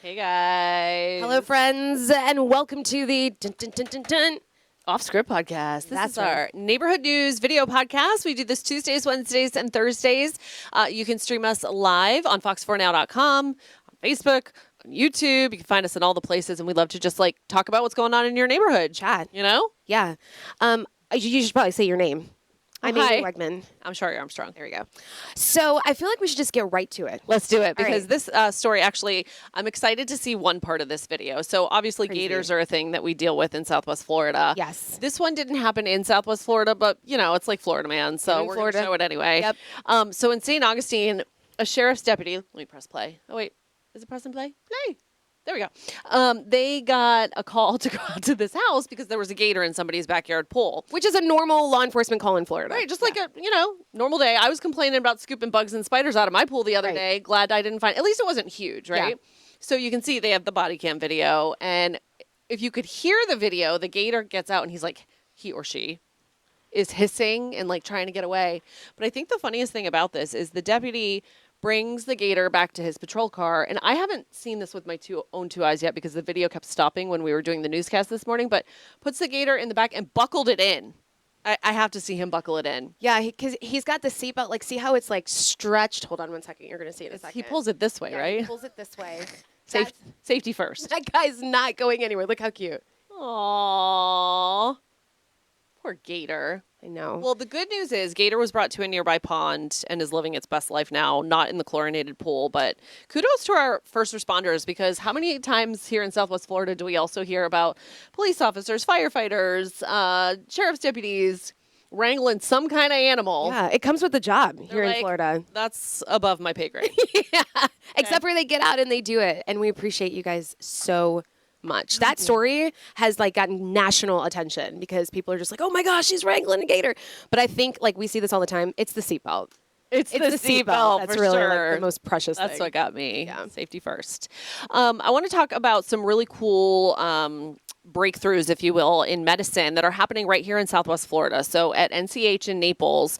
Hey guys. Hello, friends, and welcome to the Off Script Podcast. This That's is our neighborhood news video podcast. We do this Tuesdays, Wednesdays, and Thursdays. You can stream us live on fox4now.com, on Facebook, on YouTube. You can find us in all the places, and we love to just talk about what's going on in your neighborhood. Chat. You know? Yeah. You should probably say your name. I'm Amy Wegman. I'm Shari Armstrong. There we go. So I feel like we should just get right to it. Let's do it because this story actually, I'm excited to see one part of this video. So obviously gators are a thing that we deal with in Southwest Florida. Yes. This one didn't happen in Southwest Florida, but it's like Florida man. So we're going to show it anyway. Yep. So in St. Augustine, a sheriff's deputy, let me press play. Oh wait, is it press and play? Play. There we go. They got a call to go out to this house because there was a gator in somebody's backyard pool. Which is a normal law enforcement call in Florida. Right, just like a, normal day. I was complaining about scooping bugs and spiders out of my pool the other day. Glad I didn't find, at least it wasn't huge, right? Yeah. So you can see they have the body cam video. And if you could hear the video, the gator gets out and he's like, he or she is hissing and trying to get away. But I think the funniest thing about this is the deputy brings the gator back to his patrol car. And I haven't seen this with my own two eyes yet because the video kept stopping when we were doing the newscast this morning, but puts the gator in the back and buckled it in. I have to see him buckle it in. Yeah, because he's got the seatbelt. See how it's stretched? Hold on one second. You're going to see it in a second. He pulls it this way, right? He pulls it this way. Safety first. That guy's not going anywhere. Look how cute. Aww. Poor gator. I know. Well, the good news is Gator was brought to a nearby pond and is living its best life now, not in the chlorinated pool. But kudos to our first responders, because how many times here in Southwest Florida do we also hear about police officers, firefighters, sheriff's deputies wrangling some kind of animal? Yeah, it comes with the job here in Florida. That's above my pay grade. Yeah, except for they get out and they do it. And we appreciate you guys so much. That story has gotten national attention because people are just like, oh my gosh, she's wrangling a gator. But I think we see this all the time. It's the seatbelt. It's the seatbelt. That's for really sure. the most precious thing. That's what got me. Yeah. Safety first. I want to talk about some really cool breakthroughs, if you will, in medicine that are happening right here in Southwest Florida. So at NCH in Naples,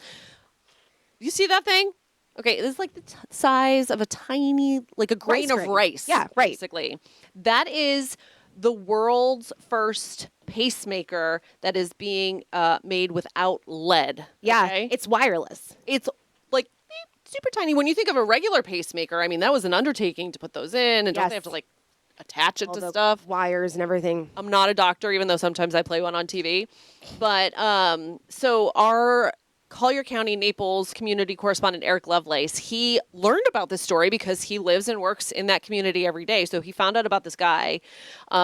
you see that thing? Okay, it's the size of a tiny, a grain of rice. Yeah, right. Basically. That is the world's first pacemaker that is being made without lead. Yeah, okay? It's wireless. It's super tiny. When you think of a regular pacemaker, I mean, that was an undertaking to put those in, and don't they have to attach it to stuff? Wires and everything. I'm not a doctor, even though sometimes I play one on TV. But so our Collier County, Naples community correspondent Eric Lovelace, he learned about this story because he lives and works in that community every day. So he found out about this guy.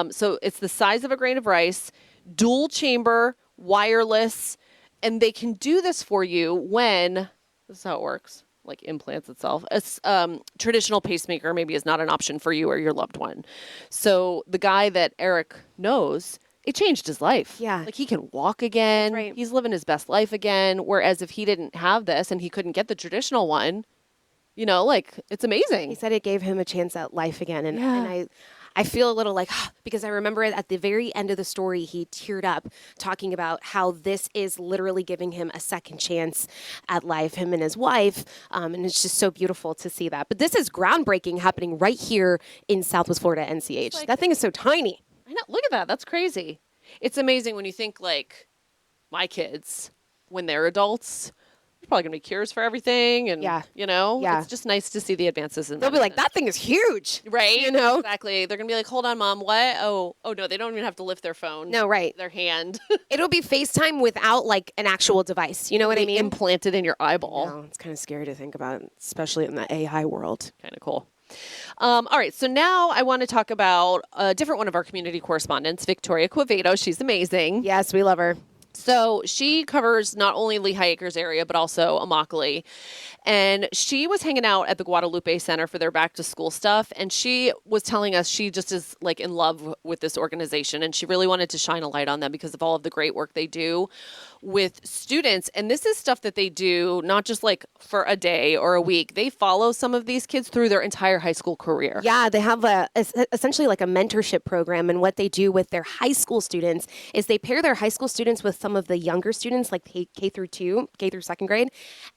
So it's the size of a grain of rice, dual chamber, wireless, and they can do this for you when, this is how it works, implants itself. A traditional pacemaker maybe is not an option for you or your loved one. So the guy that Eric knows, it changed his life. Yeah. He can walk again. Right. He's living his best life again. Whereas if he didn't have this and he couldn't get the traditional one, it's amazing. He said it gave him a chance at life again. And I feel a little because I remember at the very end of the story, he teared up talking about how this is literally giving him a second chance at life, him and his wife. And it's just so beautiful to see that. But this is groundbreaking happening right here in Southwest Florida, NCH. That thing is so tiny. I know. Look at that. That's crazy. It's amazing when you think my kids, when they're adults, there's probably going to be cures for everything. And, it's just nice to see the advances in They'll be like, that thing is huge. Right. Exactly. They're going to be like, hold on, Mom. What? Oh, no, they don't even have to lift their phone. No, right. Their hand. It'll be FaceTime without an actual device. You know what I mean? Implanted in your eyeball. No, it's kind of scary to think about, especially in the AI world. Kind of cool. All right, so now I want to talk about a different one of our community correspondents, Victoria Quevedo. She's amazing. Yes, we love her. So she covers not only Lehigh Acres area, but also Immokalee. And she was hanging out at the Guadalupe Center for their back to school stuff. And she was telling us she just is in love with this organization. And she really wanted to shine a light on them because of all of the great work they do with students. And this is stuff that they do not just for a day or a week. They follow some of these kids through their entire high school career. Yeah, they have essentially a mentorship program. And what they do with their high school students is they pair their high school students with some of the younger students, K through 2, K through second grade.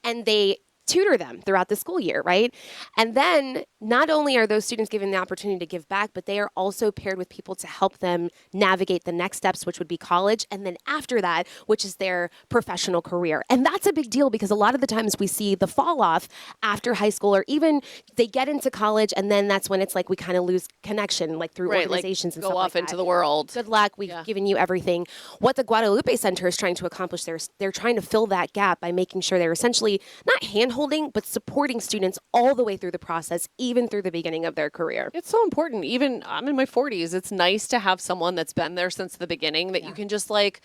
And they tutor them throughout the school year, right? And then not only are those students given the opportunity to give back, but they are also paired with people to help them navigate the next steps, which would be college. And then after that, which is their professional career. And that's a big deal because a lot of the times we see the fall off after high school, or even they get into college and then that's when it's like we kind of lose connection, like through organizations and go stuff off like into that. the world. Good luck. We've given you everything. What the Guadalupe Center is trying to accomplish there is they're trying to fill that gap by making sure they're essentially not hand-holding, but supporting students all the way through the process, even through the beginning of their career. It's so important. Even I'm in my 40s. It's nice to have someone that's been there since the beginning that you can just like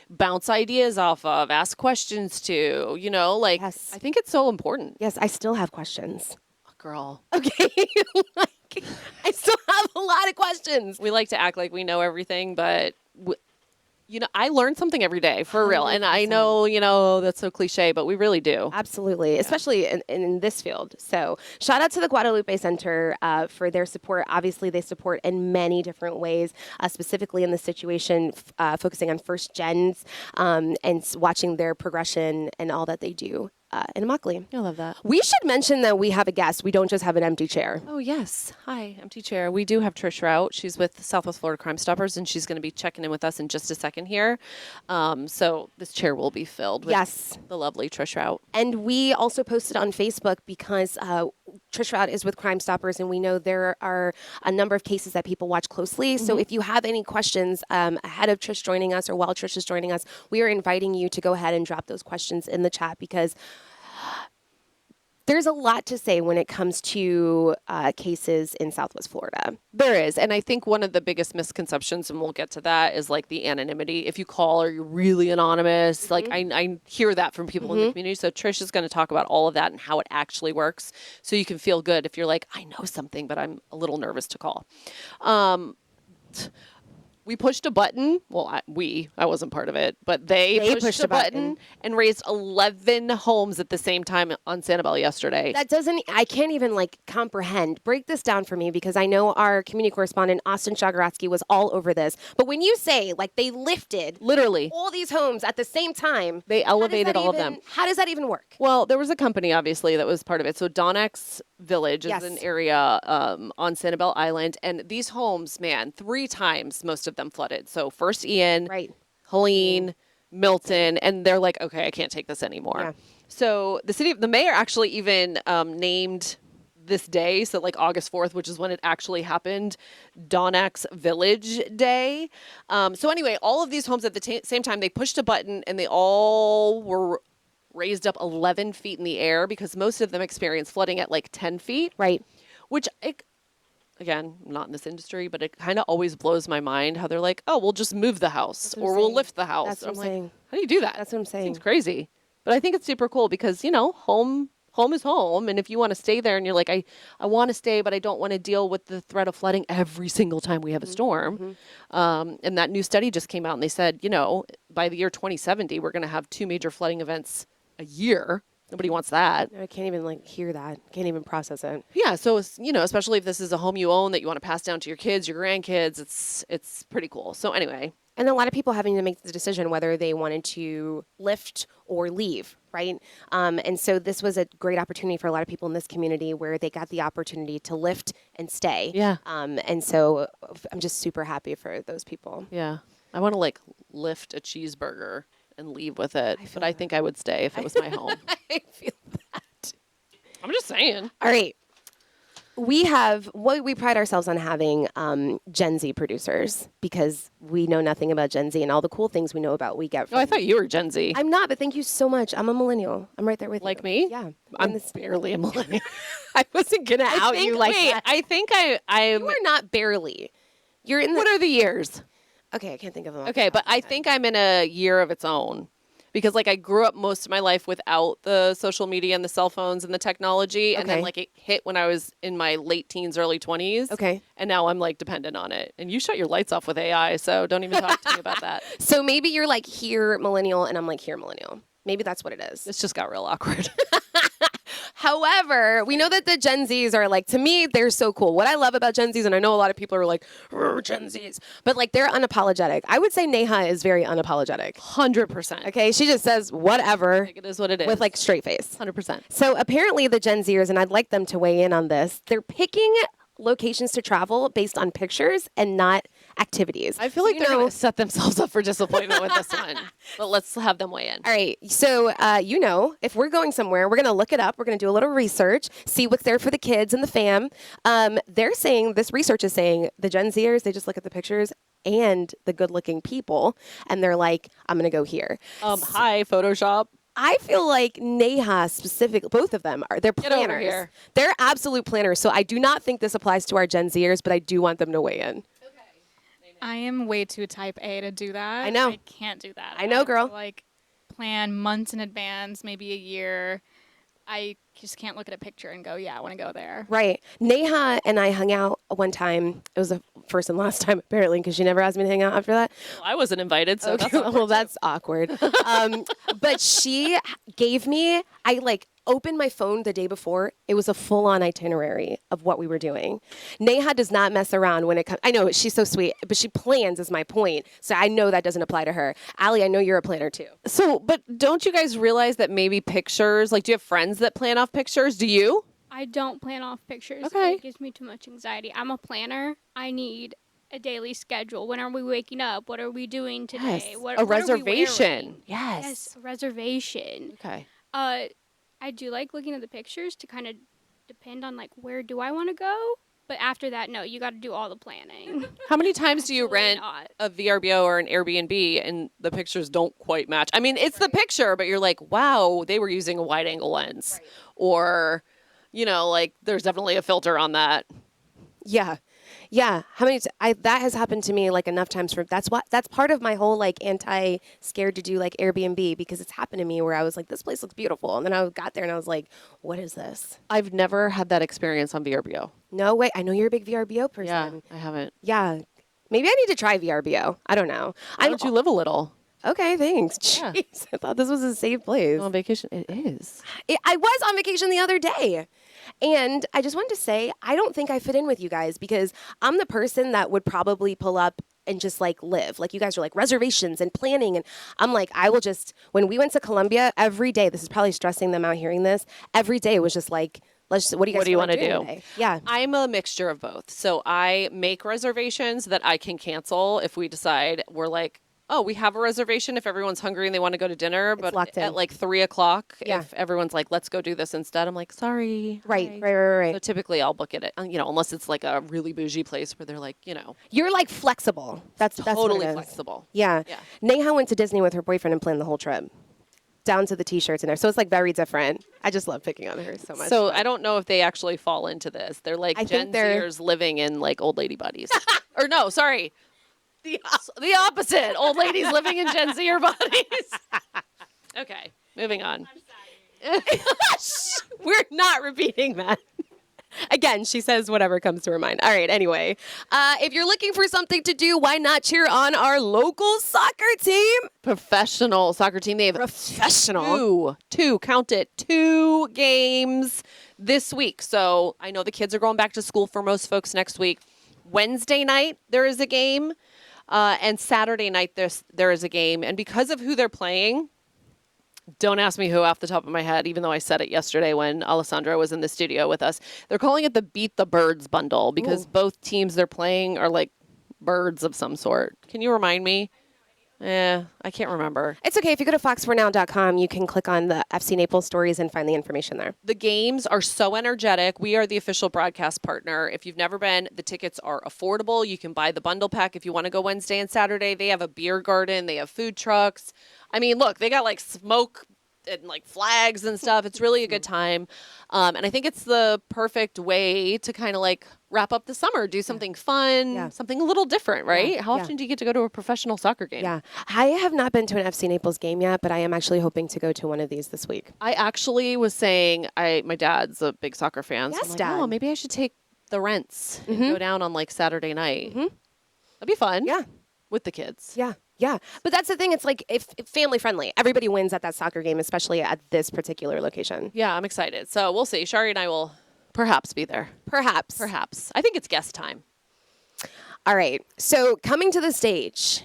bounce ideas off of, ask questions to, like I think it's so important. Yes, I still have questions. Girl. Okay. Like, I still have a lot of questions. We like to act like we know everything, but I learn something every day for real. And I know, that's so cliche, but we really do. Absolutely, especially in this field. So shout out to the Guadalupe Center for their support. Obviously, they support in many different ways, specifically in the situation, focusing on first gens and watching their progression and all that they do. In Immokalee. I love that. We should mention that we have a guest. We don't just have an empty chair. Oh, yes. Hi, empty chair. We do have Trish Routte. She's with Southwest Florida Crime Stoppers, and she's going to be checking in with us in just a second here. So this chair will be filled with the lovely Trish Routte. And we also posted on Facebook because Trish Routte is with Crime Stoppers, and we know there are a number of cases that people watch closely. So if you have any questions ahead of Trish joining us or while Trish is joining us, we are inviting you to go ahead and drop those questions in the chat because there's a lot to say when it comes to cases in Southwest Florida. There is. And I think one of the biggest misconceptions, and we'll get to that, is like the anonymity. If you call or you're really anonymous, like I hear that from people in the community. So Trish is going to talk about all of that and how it actually works. So you can feel good if you're like, I know something, but I'm a little nervous to call. We pushed a button. Well, I wasn't part of it, but they pushed a button and raised 11 homes at the same time on Sanibel yesterday. I can't even comprehend. Break this down for me because I know our community correspondent, Austin Shagaratsky, was all over this. But when you say they lifted literally all these homes at the same time, they elevated all of them. How does that even work? Well, there was a company obviously that was part of it. So Donnex Village is an area on Sanibel Island, and these homes, man, 3 times most of them flooded. So first Ian, Helene, Milton, and they're like, okay, I can't take this anymore. Yeah. So the mayor actually even named this day, so August 4th, which is when it actually happened, Donnex Village Day. So anyway, all of these homes at the same time, they pushed a button and they all were raised up 11 feet in the air because most of them experienced flooding at 10 feet. Right. Which, again, I'm not in this industry, but it kind of always blows my mind how they're like, oh, we'll just move the house or we'll lift the house. That's what I'm saying. How do you do that? That's what I'm saying. Seems crazy. But I think it's super cool because, home is home. And if you want to stay there and you're like, I want to stay, but I don't want to deal with the threat of flooding every single time we have a storm. And that new study just came out and they said, by the year 2070, we're going to have 2 major flooding events a year. Nobody wants that. I can't even hear that. Can't even process it. Yeah. So, especially if this is a home you own that you want to pass down to your kids, your grandkids, it's pretty cool. So anyway. And a lot of people having to make the decision whether they wanted to lift or leave, right? And so this was a great opportunity for a lot of people in this community where they got the opportunity to lift and stay. Yeah. And so I'm just super happy for those people. Yeah. I want to lift a cheeseburger and leave with it, but I think I would stay if it was my home. I feel that. I'm just saying. All right. We pride ourselves on having Gen Z producers because we know nothing about Gen Z and all the cool things we know about we get from. Oh, I thought you were Gen Z. I'm not, but thank you so much. I'm a millennial. I'm right there with you. Like me? Yeah. I'm barely a millennial. I wasn't going to out you like that. I think I'm... You are not barely. You're in the... What are the years? Okay, I can't think of them. Okay, but I think I'm in a year of its own. Because I grew up most of my life without the social media and the cell phones and the technology. And then it hit when I was in my late teens, early 20s. Okay. And now I'm dependent on it. And you shut your lights off with AI, so don't even talk to me about that. So maybe you're here millennial and I'm here millennial. Maybe that's what it is. This just got real awkward. However, we know that the Gen Zs are like, to me, they're so cool. What I love about Gen Zs, and I know a lot of people are like, Gen Zs, but like they're unapologetic. I would say Neha is very unapologetic. 100%. Okay, she just says whatever. Like it is what it is. With like straight face. 100%. So apparently the Gen Zers, and I'd like them to weigh in on this, they're picking locations to travel based on pictures and not activities. I feel like they're going to set themselves up for disappointment with this one. But let's have them weigh in. All right. So, if we're going somewhere, we're going to look it up. We're going to do a little research, see what's there for the kids and the fam. They're saying, this research is saying, the Gen Zers, they just look at the pictures and the good-looking people, and they're like, I'm going to go here. Hi, Photoshop. I feel like Neha specifically, both of them they're Get over planners. here. They're absolute planners. So I do not think this applies to our Gen Zers, but I do want them to weigh in. I am way too type A to do that. I know. I can't do that. I know, have girl. to, like, plan months in advance, maybe a year. I just can't look at a picture and go, yeah, I want to go there. Right. Neha and I hung out one time. It was the first and last time, apparently, because she never asked me to hang out after that. Well, I wasn't invited, so that's Well, that's awkward. But she gave me, I opened my phone the day before. It was a full-on itinerary of what we were doing. Neha does not mess around when it comes. I know she's so sweet, but she plans is my point. So I know that doesn't apply to her. Allie, I know you're a planner too. So, but don't you guys realize that maybe pictures, like, do you have friends that plan off pictures? Do you? I don't plan off pictures. Okay. It gives me too much anxiety. I'm a planner. I need a daily schedule. When are we waking up? What are we doing today? Yes. What A what are we reservation. wearing? Yes. Yes, a reservation. Okay. I do like looking at the pictures to kind of depend on, like, where do I want to go? But after that, no, you got to do all the planning. How many times do you Absolutely rent not. a VRBO or an Airbnb and the pictures don't quite match? I mean, it's the picture, but you're like, wow, they were using a wide angle lens. Right. Or, like there's definitely a filter on that. Yeah. Yeah. How many that has happened to me like enough times that's part of my whole like scared to do like Airbnb, because it's happened to me where I was like, this place looks beautiful. And then I got there and I was like, what is this? I've never had that experience on VRBO. No way. I know you're a big VRBO person. Yeah, I haven't. Yeah. Maybe I need to try VRBO. I don't know. Why don't you live a little? Okay, thanks. Yeah. Jeez, I thought this was a safe place. On vacation? It is. I was on vacation the other day. And I just wanted to say, I don't think I fit in with you guys, because I'm the person that would probably pull up and just like live. Like you guys are like reservations and planning. And I'm like, I will just, when we went to Colombia every day, this is probably stressing them out hearing this. Every day it was just like, what do you guys want to doing do? Today? Yeah. I'm a mixture of both. So I make reservations that I can cancel if we decide we're like, oh, we have a reservation if everyone's hungry and they want to go to dinner, but locked in. at like 3:00, Yeah. if everyone's like, let's go do this instead, I'm like, sorry. Right. Hi. So typically I'll book it, unless it's like a really bougie place where they're like, You're like flexible. That's totally what it is. flexible. Yeah. Yeah. Neha went to Disney with her boyfriend and planned the whole trip. Down to the t-shirts in there. So it's like very different. I just love picking on her so much. So I don't know if they actually fall into this. They're like I Gen think they're- Zers living in like old lady buddies. Or no, sorry. The opposite. Old ladies living in Gen Zer bodies. Okay, moving on. We're not repeating that. Again, she says whatever comes to her mind. All right, anyway. If you're looking for something to do, why not cheer on our local soccer team? Professional soccer team. They have Professional. count it, 2 games this week. So I know the kids are going back to school for most folks next week. Wednesday night, there is a game. And Saturday night, there is a game. And because of who they're playing, don't ask me who off the top of my head, even though I said it yesterday when Alessandra was in the studio with us. They're calling it the Beat the Birds bundle because both teams they're playing are like birds of some sort. Can you remind me? I can't remember. It's okay. If you go to fox4now.com, you can click on the FC Naples stories and find the information there. The games are so energetic. We are the official broadcast partner. If you've never been, the tickets are affordable. You can buy the bundle pack if you want to go Wednesday and Saturday. They have a beer garden. They have food trucks. I mean, look, they got like smoke and like flags and stuff. It's really a good time. And I think it's the perfect way to kind of like wrap up the summer, do something fun, something a little different, right? How often do you get to go to a professional soccer game? Yeah. I have not been to an FC Naples game yet, but I am actually hoping to go to one of these this week. I actually was saying, my dad's a big soccer fan. Yes, so I'm like, Dad. oh, maybe I should take the rents and go down on like Saturday night. That'd be fun. Yeah. With the kids. Yeah. Yeah, but that's the thing. It's like if family friendly. Everybody wins at that soccer game, especially at this particular location. Yeah, I'm excited. So we'll see. Shari and I will perhaps be there. Perhaps. Perhaps. I think it's guest time. All right. So coming to the stage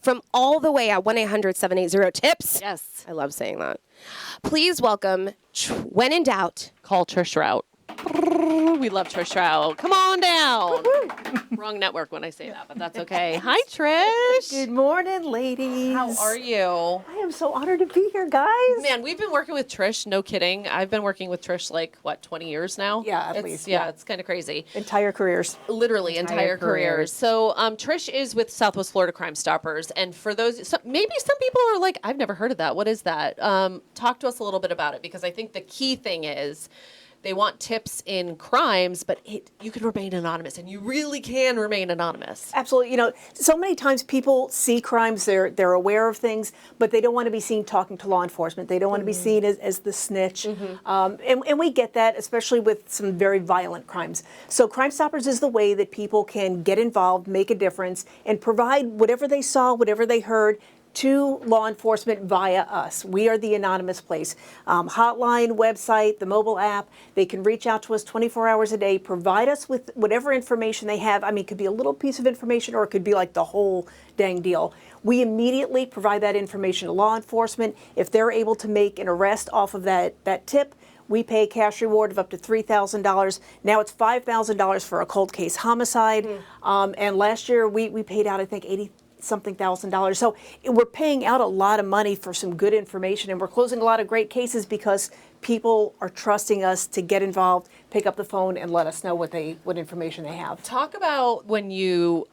from all the way at 1-800-780-TIPS. Yes. I love saying that. Please welcome, when in doubt, Call Trish Routte. We love Trish Routte. Come on down. Wrong network when I say that, but that's okay. Hi, Trish. Good morning, ladies. How are you? I am so honored to be here, guys. Man, we've been working with Trish, no kidding. I've been working with Trish 20 years now? Yeah, at It's- least, Yeah, yeah. it's kind of crazy. Entire careers. Literally entire careers. So Trish is with Southwest Florida Crime Stoppers. And for those, maybe some people are like, I've never heard of that. What is that? Talk to us a little bit about it, because I think the key thing is they want tips in crimes, but you can remain anonymous, and you really can remain anonymous. Absolutely. You know, so many times people see crimes, they're aware of things, but they don't want to be seen talking to law enforcement. They don't want to be seen as the snitch. And we get that, especially with some very violent crimes. So Crime Stoppers is the way that people can get involved, make a difference, and provide whatever they saw, whatever they heard, to law enforcement via us. We are the anonymous place. Hotline, website, the mobile app, they can reach out to us 24 hours a day, provide us with whatever information they have. I mean, it could be a little piece of information or it could be like the whole dang deal. We immediately provide that information to law enforcement. If they're able to make an arrest off of that tip, we pay a cash reward of up to $3,000. Now it's $5,000 for a cold case homicide. And last year we paid out, I think, $80-something thousand. So we're paying out a lot of money for some good information, and we're closing a lot of great cases because people are trusting us to get involved, pick up the phone, and let us know what information they have. Talk about when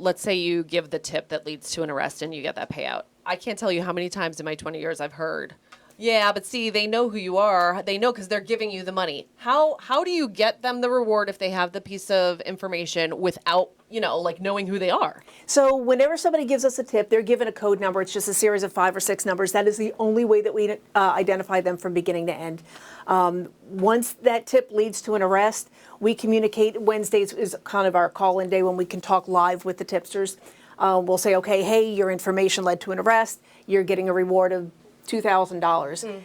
let's say you give the tip that leads to an arrest and you get that payout. I can't tell you how many times in my 20 years I've heard, yeah, but see, they know who you are. They know because they're giving you the money. How do you get them the reward if they have the piece of information without, knowing who they are? So whenever somebody gives us a tip, they're given a code number. It's just a series of 5 or 6 numbers. That is the only way that we identify them from beginning to end. Once that tip leads to an arrest, we communicate. Wednesdays is kind of our call-in day when we can talk live with the tipsters. We'll say, okay, hey, your information led to an arrest. You're getting a reward of $2,000.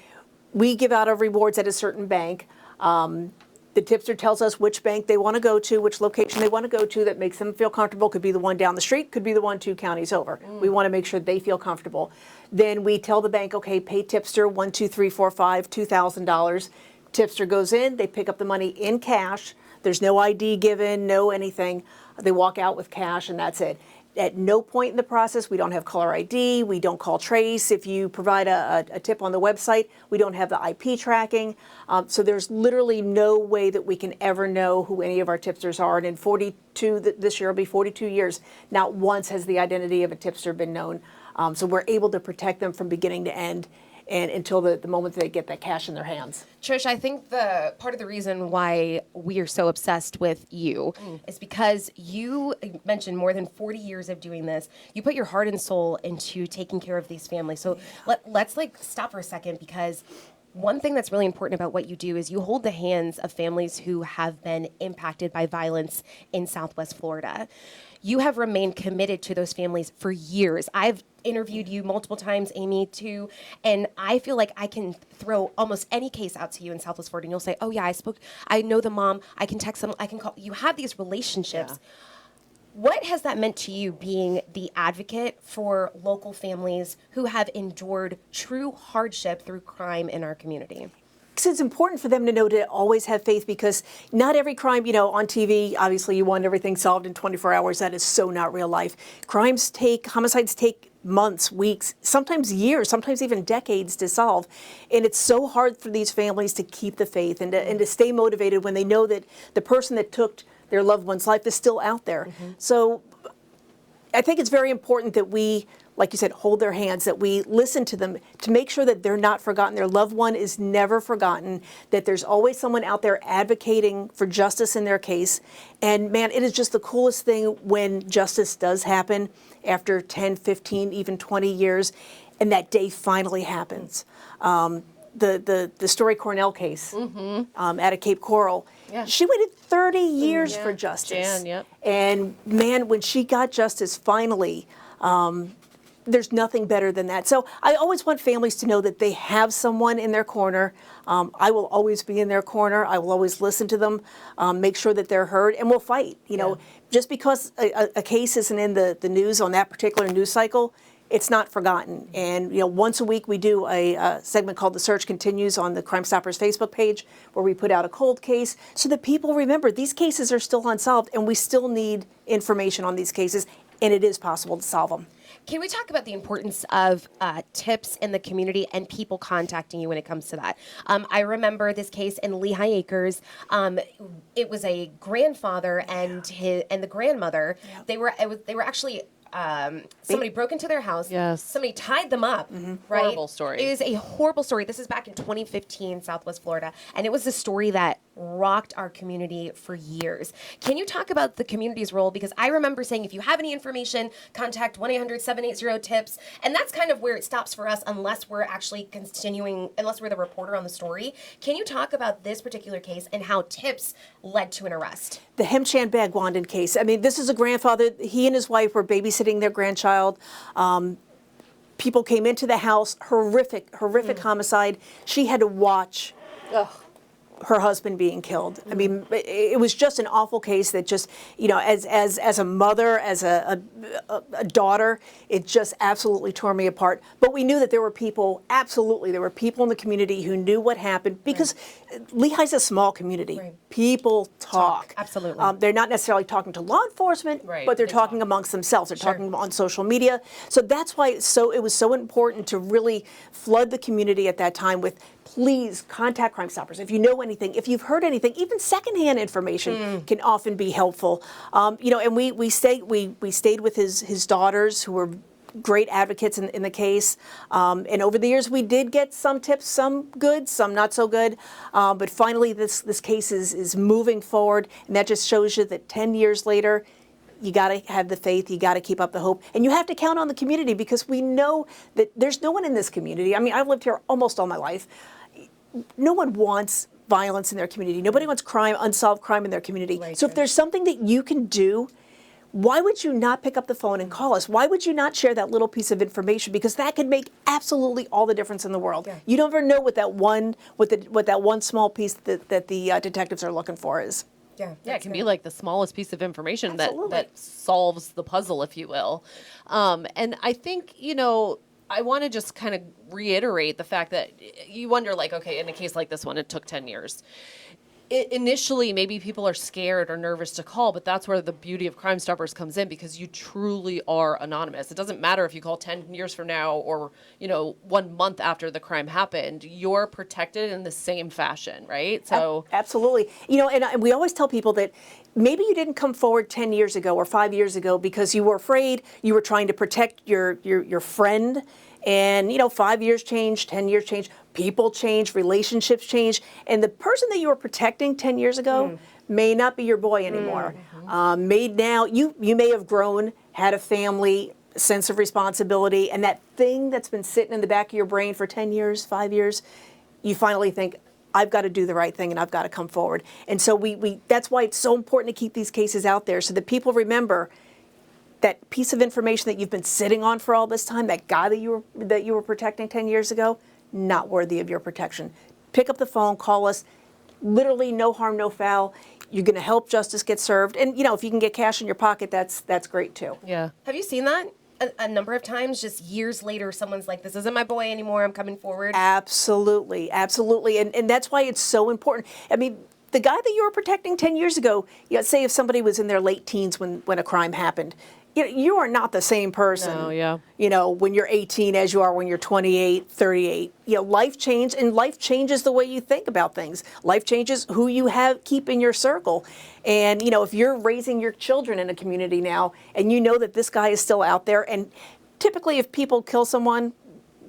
We give out our rewards at a certain bank. The tipster tells us which bank they want to go to, which location they want to go to that makes them feel comfortable. Could be the one down the street, could be the one 2 counties over. We want to make sure they feel comfortable. Then we tell the bank, okay, pay tipster 1, 2, 3, 4, 5, $2,000. Tipster goes in, they pick up the money in cash. There's no ID given, no anything. They walk out with cash, and that's it. At no point in the process, we don't have caller ID, we don't call trace. If you provide a tip on the website, we don't have the IP tracking. So there's literally no way that we can ever know who any of our tipsters are. And in 42, this year will be 42 years, not once has the identity of a tipster been known. So we're able to protect them from beginning to end, and until the moment they get that cash in their hands. Trish, I think the part of the reason why we are so obsessed with you is because you mentioned more than 40 years of doing this. You put your heart and soul into taking care of these families. So let's stop for a second, because one thing that's really important about what you do is you hold the hands of families who have been impacted by violence in Southwest Florida. You have remained committed to those families for years. I've interviewed you multiple times, Amy, too, and I feel like I can throw almost any case out to you in Southwest Florida, and you'll say, oh yeah, I know the mom, I can text them, I can call. You have these relationships. Yeah. What has that meant to you, being the advocate for local families who have endured true hardship through crime in our community? So it's important for them to know to always have faith, because not every crime, on TV, obviously you want everything solved in 24 hours. That is so not real life. Homicides take months, weeks, sometimes years, sometimes even decades to solve. And it's so hard for these families to keep the faith and to stay motivated when they know that the person that took their loved one's life is still out there. So I think it's very important that we, like you said, hold their hands, that we listen to them to make sure that they're not forgotten. Their loved one is never forgotten, that there's always someone out there advocating for justice in their case. And man, it is just the coolest thing when justice does happen after 10, 15, even 20 years, and that day finally happens. The Story Cornell case out of Cape Coral, she waited 30 years for justice. Jan, yep. And man, when she got justice finally, there's nothing better than that. So I always want families to know that they have someone in their corner. I will always be in their corner. I will always listen to them, make sure that they're heard, and we'll fight. You know, just because a case isn't in the news on that particular news cycle, it's not forgotten. And you know, once a week we do a segment called The Search Continues on the Crime Stoppers Facebook page, where we put out a cold case so that people remember these cases are still unsolved, and we still need information on these cases, and it is possible to solve them. Can we talk about the importance of tips in the community and people contacting you when it comes to that? I remember this case in Lehigh Acres. It was a grandfather and the grandmother. They were actually. Somebody broke into their house. Yes. Somebody tied them up. Right? Horrible story. It is a horrible story. This is back in 2015, Southwest Florida, and it was a story that rocked our community for years. Can you talk about the community's role? Because I remember saying, if you have any information, contact 1-800-780-TIPS, and that's kind of where it stops for us, unless we're actually unless we're the reporter on the story. Can you talk about this particular case and how TIPS led to an arrest? The Hemchan Bagwandan case. I mean, this is a grandfather. He and his wife were babysitting their grandchild. People came into the house. Horrific homicide. She had to watch her husband being killed. I mean, it was just an awful case that just, you know, as a mother, as a daughter, it just absolutely tore me apart. But we knew that there were people in the community who knew what happened, because Lehigh's a small community. People talk. Absolutely. They're not necessarily talking to law enforcement, but they're talking amongst themselves. They're talking on social media. So that's why it was so important to really flood the community at that time with, please contact Crime Stoppers. If you know anything, if you've heard anything, even secondhand information can often be helpful. You know, and we stayed with his daughters, who were great advocates in the case. And over the years, we did get some tips, some good, some not so good. But finally, this case is moving forward, and that just shows you that 10 years later, you got to have the faith, you got to keep up the hope, and you have to count on the community, because we know that there's no one in this community. I mean, I've lived here almost all my life. No one wants violence in their community. Nobody wants crime, unsolved crime in their community. So if there's something that you can do, why would you not pick up the phone and call us? Why would you not share that little piece of information? Because that could make absolutely all the difference in the world. You never know what that one small piece that the detectives are looking for is. Yeah, it can be like the smallest piece of information that solves the puzzle, if you will. And I think, you know, I want to just kind of reiterate the fact that you wonder, like, okay, in a case like this one, it took 10 years. Initially, maybe people are scared or nervous to call, but that's where the beauty of Crime Stoppers comes in, because you truly are anonymous. It doesn't matter if you call 10 years from now or, you know, 1 month after the crime happened. You're protected in the same fashion, right? So absolutely. You know, and we always tell people that maybe you didn't come forward 10 years ago or 5 years ago because you were afraid, you were trying to protect your friend. And, you know, 5 years change, 10 years change, people change, relationships change. And the person that you were protecting 10 years ago may not be your boy anymore. You may have grown, had a family, sense of responsibility, and that thing that's been sitting in the back of your brain for 10 years, 5 years, you finally think, I've got to do the right thing and I've got to come forward. And so that's why it's so important to keep these cases out there so that people remember that piece of information that you've been sitting on for all this time, that guy that you were protecting 10 years ago, not worthy of your protection. Pick up the phone, call us. Literally no harm, no foul. You're going to help justice get served. And, you know, if you can get cash in your pocket, that's great too. Yeah. Have you seen that? A number of times, just years later, someone's like, this isn't my boy anymore, I'm coming forward. Absolutely, absolutely. And that's why it's so important. I mean, the guy that you were protecting 10 years ago, you know, say if somebody was in their late teens when a crime happened, you are not the same person, you know, when you're 18 as you are when you're 28, 38. You know, life changed, and life changes the way you think about things. Life changes who you keep in your circle. And, you know, if you're raising your children in a community now and you know that this guy is still out there, and typically if people kill someone,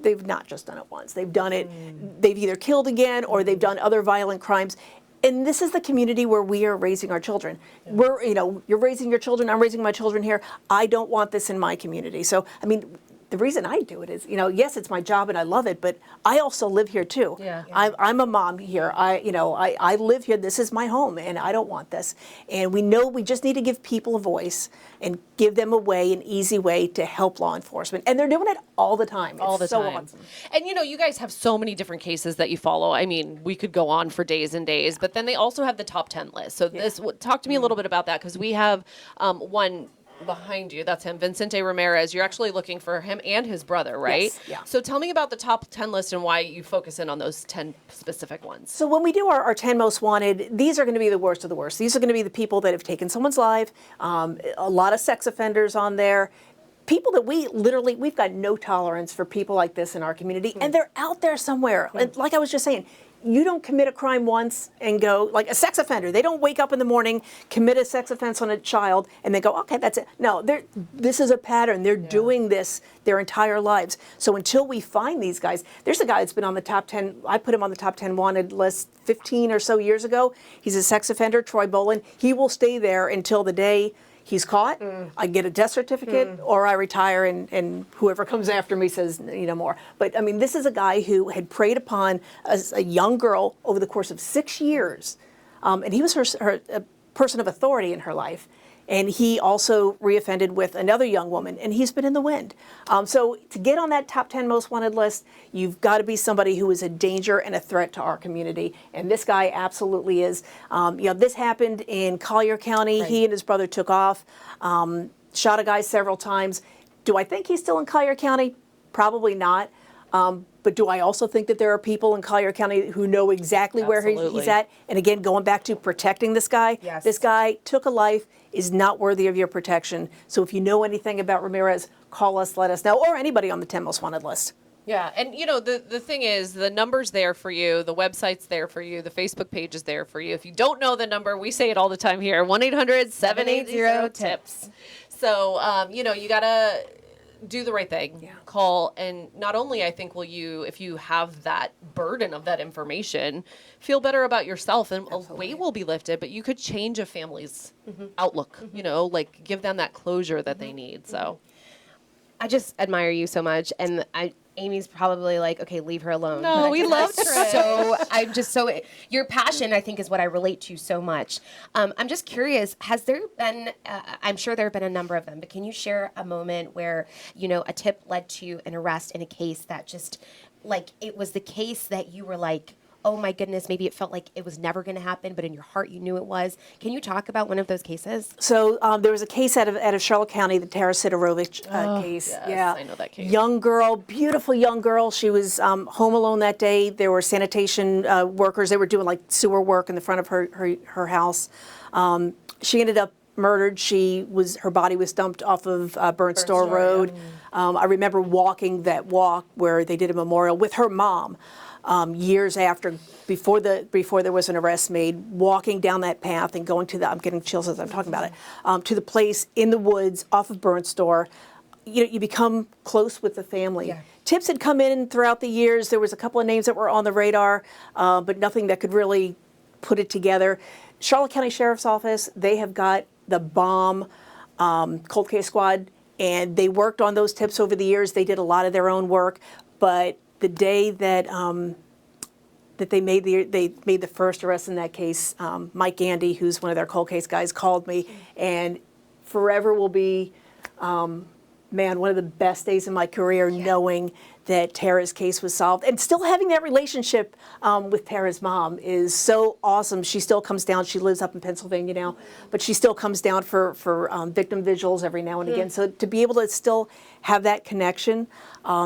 they've not just done it once. They've done it, they've either killed again or they've done other violent crimes. And this is the community where we are raising our children. You're raising your children, I'm raising my children here. I don't want this in my community. So, I mean, the reason I do it is, yes, it's my job and I love it, but I also live here too. Yeah. I'm a mom here. I live here. This is my home, and I don't want this. And we know we just need to give people a voice and give them a way, an easy way to help law enforcement. And they're doing it all the time. All the It's so time. awesome. And you guys have so many different cases that you follow. I mean, we could go on for days and days, but then they also have the top 10 list. So talk to me a little bit about that, because we have one behind you. That's him, Vicente Ramirez. You're actually looking for him and his brother, right? Yes, yeah. So tell me about the top 10 list and why you focus in on those 10 specific ones. So when we do our 10 most wanted, these are going to be the worst of the worst. These are going to be the people that have taken someone's life, a lot of sex offenders on there, people that we've got no tolerance for people like this in our community, and they're out there somewhere. And like I was just saying, you don't commit a crime once and go, like a sex offender, they don't wake up in the morning, commit a sex offense on a child, and then go, okay, that's it. No, this is a pattern. They're doing this their entire lives. So until we find these guys, there's a guy that's been on the top 10, I put him on the top 10 wanted list 15 or so years ago. He's a sex offender, Troy Bolin. He will stay there until the day he's caught, I get a death certificate, or I retire, and whoever comes after me says, more. But I mean, this is a guy who had preyed upon a young girl over the course of 6 years, and he was a person of authority in her life. And he also reoffended with another young woman, and he's been in the wind. So to get on that top 10 most wanted list, you've got to be somebody who is a danger and a threat to our community. And this guy absolutely is. This happened in Collier County. Right. He and his brother took off, shot a guy several times. Do I think he's still in Collier County? Probably not. But do I also think that there are people in Collier County who know exactly where he's at? And again, going back to protecting this guy, this guy took a life, is not worthy of your protection. So if you know anything about Ramirez, call us, let us know, or anybody on the 10 most wanted list. Yeah, and the thing is, the number's there for you, the website's there for you, the Facebook page is there for you. If you don't know the number, we say it all the time here, 1-800-780-TIPS. So, you gotta do the right thing, call, and not only I think will you, if you have that burden of that information, feel better about yourself, and a weight will be lifted, but you could change a family's outlook, like give them that closure that they need. So I just admire you so much, and Amy's probably like, okay, leave her alone. No, we love Trish. So your passion, I think, is what I relate to so much. I'm just curious, has there been, I'm sure there have been a number of them, but can you share a moment where, a tip led to an arrest in a case that just, like, it was the case that you were like, oh my goodness, maybe it felt like it was never going to happen, but in your heart you knew it was. Can you talk about one of those cases? So there was a case out of Charlotte County, the Tara Sidorovich case. Yes, yeah, I know that case. Young girl, beautiful young girl. She was home alone that day. There were sanitation workers. They were doing like sewer work in the front of her house. She ended up murdered. Her body was dumped off of Burnt Store Road. I remember walking that walk where they did a memorial with her mom. Years after, before there was an arrest made, walking down that path and going to I'm getting chills as I'm talking about it, to the place in the woods off of Burnt Store, you become close with the family. Yeah. Tips had come in throughout the years. There was a couple of names that were on the radar, but nothing that could really put it together. Charlotte County Sheriff's Office, they have got the bomb cold case squad, and they worked on those tips over the years. They did a lot of their own work, but the day that that they made the first arrest in that case, Mike Gandy, who's one of their cold case guys, called me, and forever will be, one of the best days in my career, knowing that Tara's case was solved, and still having that relationship with Tara's mom is so awesome. She still comes down. She lives up in Pennsylvania now, but she still comes down for victim vigils every now and again. So to be able to still have that connection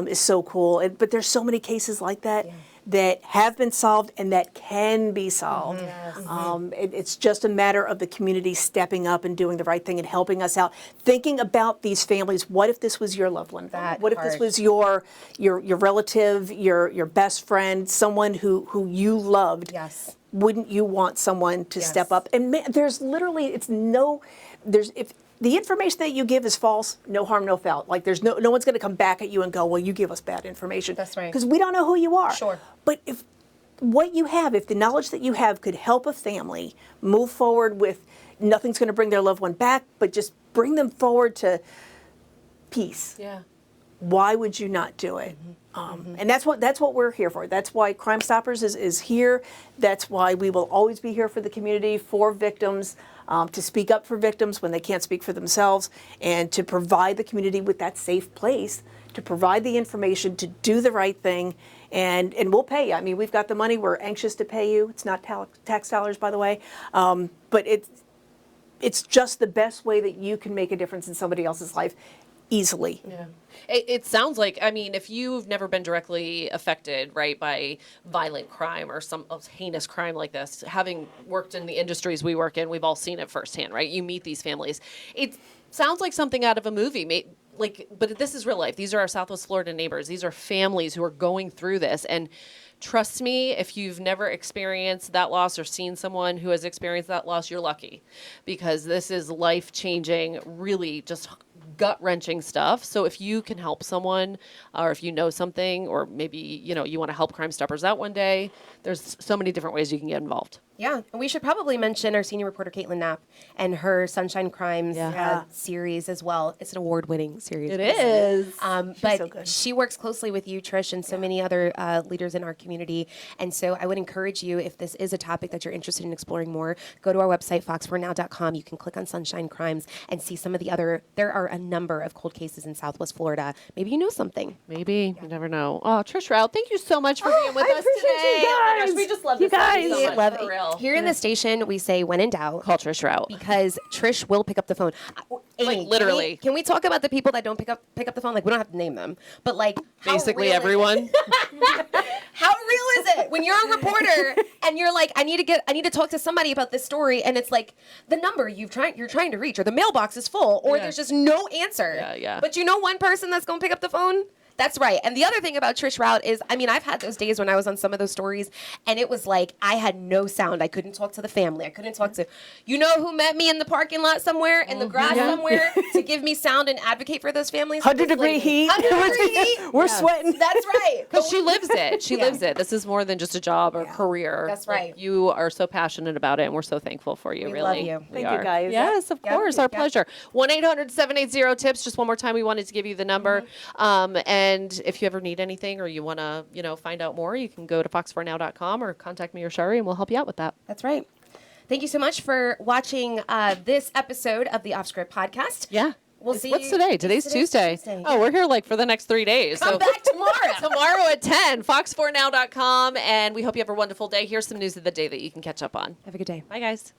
is so cool. But there's so many cases like that that have been solved and that can be solved. It's just a matter of the community stepping up and doing the right thing and helping us out. Thinking about these families. What if this was your loved one? What if this was your relative, your best friend, someone who you loved? Yes. Wouldn't you want someone to step up? And there's literally, if the information that you give is false, no harm, no foul. Like there's no one's going to come back at you and go, well, you give us bad information. That's right. Because we don't know who you are. Sure. But if the knowledge that you have could help a family move forward with, nothing's going to bring their loved one back, but just bring them forward to peace. Yeah. why would you not do it? And that's what we're here for. That's why Crime Stoppers is here. That's why we will always be here for the community, for victims, to speak up for victims when they can't speak for themselves, and to provide the community with that safe place, to provide the information, to do the right thing, and we'll pay you. I mean, we've got the money. We're anxious to pay you. It's not tax dollars, by the way, but it's just the best way that you can make a difference in somebody else's life easily. Yeah. It sounds like, I mean, if you've never been directly affected, right, by violent crime or some heinous crime like this, having worked in the industries we work in, we've all seen it firsthand, right? You meet these families. It sounds like something out of a movie, but this is real life. These are our Southwest Florida neighbors. These are families who are going through this. And trust me, if you've never experienced that loss or seen someone who has experienced that loss, you're lucky, because this is life-changing, really just gut-wrenching stuff. So if you can help someone, or if you know something, or maybe you want to help Crime Stoppers out one day, there's so many different ways you can get involved. Yeah, and we should probably mention our senior reporter, Caitlin Knapp, and her Sunshine Crimes series as well. It's an award-winning series. It is. But so good. she works closely with you, Trish, and so many other leaders in our community. And so I would encourage you, if this is a topic that you're interested in exploring more, go to our website, fox4now.com. You can click on Sunshine Crimes and see some of the other, there are a number of cold cases in Southwest Florida. Maybe you know something. Maybe. You never know. Oh, Trish Routte, thank you so much for being with I us appreciate today. you Oh my guys. gosh, we just love You this lady guys. so much, Love for it. real. Here in the station, we say when in doubt, Call Trish Routte. because Trish will pick up the phone. Amy, literally. Can we talk about the people that don't pick up the phone? Like, we don't have to name them, but like, how Basically real is everyone. it? How real is it when you're a reporter and you're like, I need to talk to somebody about this story, and it's like the number you're trying to reach, or the mailbox is full, or Yeah. there's just no answer. Yeah. But you know one person that's gonna pick up the phone? That's right. And the other thing about Trish Routte is, I mean, I've had those days when I was on some of those stories, and it was like I had no sound. I couldn't talk to the family. I couldn't talk to, who met me in the parking lot somewhere, in the grass somewhere, to give me sound and advocate for those families. 100-degree heat. 100-degree heat. We're sweating. That's right. Because she lives it. She lives it. This is more than just a job or career. That's Like, right. you are so passionate about it, and we're so thankful for you, We really. love you. We Thank you, are. guys. Yes, of course. Our pleasure. 1-800-780-TIPS. Just one more time, we wanted to give you the number. And if you ever need anything, or you want to, find out more, you can go to fox4now.com or contact me or Shari, and we'll help you out with that. That's right. Thank you so much for watching this episode of the Off Script podcast. Yeah. We'll see. What's today? Today's Tuesday. Oh, Oh, we're here for the next 3 days. come back tomorrow. Tomorrow at 10, fox4now.com. And we hope you have a wonderful day. Here's some news of the day that you can catch up on. Have a good day. Bye, guys.